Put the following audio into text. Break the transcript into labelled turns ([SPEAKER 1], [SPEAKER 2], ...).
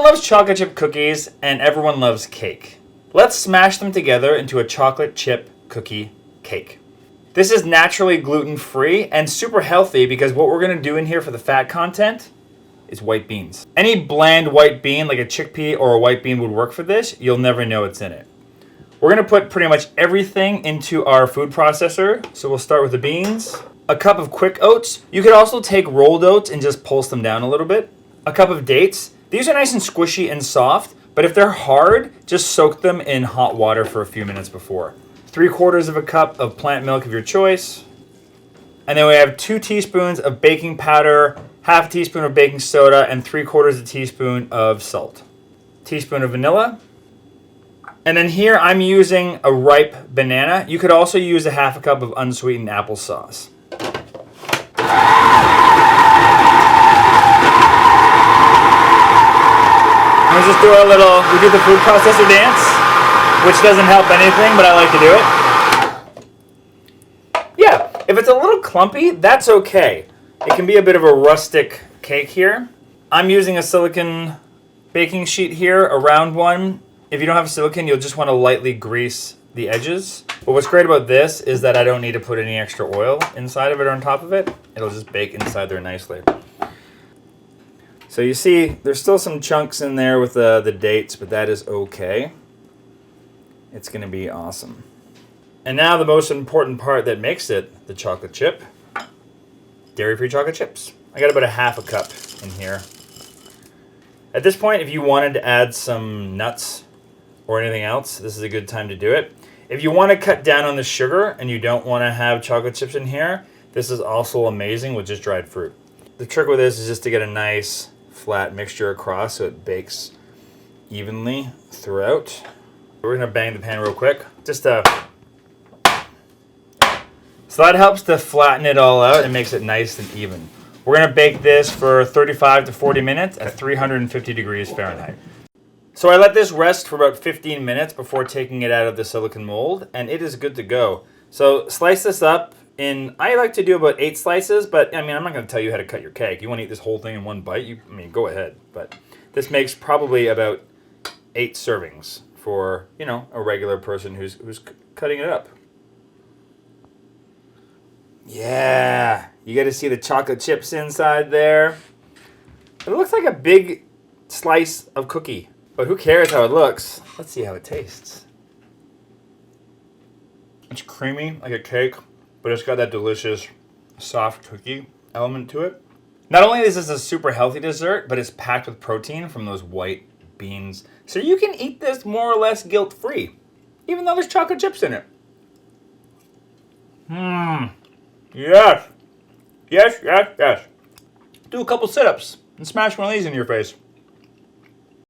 [SPEAKER 1] loves chocolate chip cookies and everyone loves cake. Let's smash them together into a chocolate chip cookie cake. This is naturally gluten-free and super healthy because what we're going to do in here for the fat content is white beans. Any bland white bean, like a chickpea or a white bean, would work for this. You'll never know it's in it. We're going to put pretty much everything into our food processor. So we'll start with the beans. A cup of quick oats. You could also take rolled oats and just pulse them down a little bit. A cup of dates. These are nice and squishy and soft, but if they're hard, just soak them in hot water for a few minutes before. 3/4 of a cup of plant milk of your choice. And then we have 2 teaspoons of baking powder, half a teaspoon of baking soda, and 3/4 teaspoon of salt. Teaspoon of vanilla. And then here I'm using a ripe banana. You could also use a half a cup of unsweetened applesauce. We just do we do the food processor dance, which doesn't help anything, but I like to do it. Yeah, if it's a little clumpy, that's okay. It can be a bit of a rustic cake here. I'm using a silicone baking sheet here, a round one. If you don't have silicone, you'll just want to lightly grease the edges. But what's great about this is that I don't need to put any extra oil inside of it or on top of it. It'll just bake inside there nicely. So you see, there's still some chunks in there with the dates, but that is okay. It's going to be awesome. And now the most important part that makes it the chocolate chip. Dairy-free chocolate chips. I got about a half a cup in here. At this point, if you wanted to add some nuts or anything else, this is a good time to do it. If you want to cut down on the sugar and you don't want to have chocolate chips in here, this is also amazing with just dried fruit. The trick with this is just to get a nice flat mixture across so it bakes evenly throughout. We're going to bang the pan real quick. So that helps to flatten it all out and makes it nice and even. We're going to bake this for 35 to 40 minutes at 350 degrees Fahrenheit. So I let this rest for about 15 minutes before taking it out of the silicone mold, and it is good to go. So slice this up in, I like to do about 8 slices, but I mean, I'm not going to tell you how to cut your cake. You want to eat this whole thing in one bite, go ahead. But this makes probably about 8 servings for, a regular person who's cutting it up. Yeah, you get to see the chocolate chips inside there. It looks like a big slice of cookie, but who cares how it looks? Let's see how it tastes. It's creamy like a cake, but it's got that delicious soft cookie element to it. Not only is this a super healthy dessert, but it's packed with protein from those white beans. So you can eat this more or less guilt-free, even though there's chocolate chips in it. Yes. Yes, yes, yes. Do a couple sit-ups and smash one of these in your face.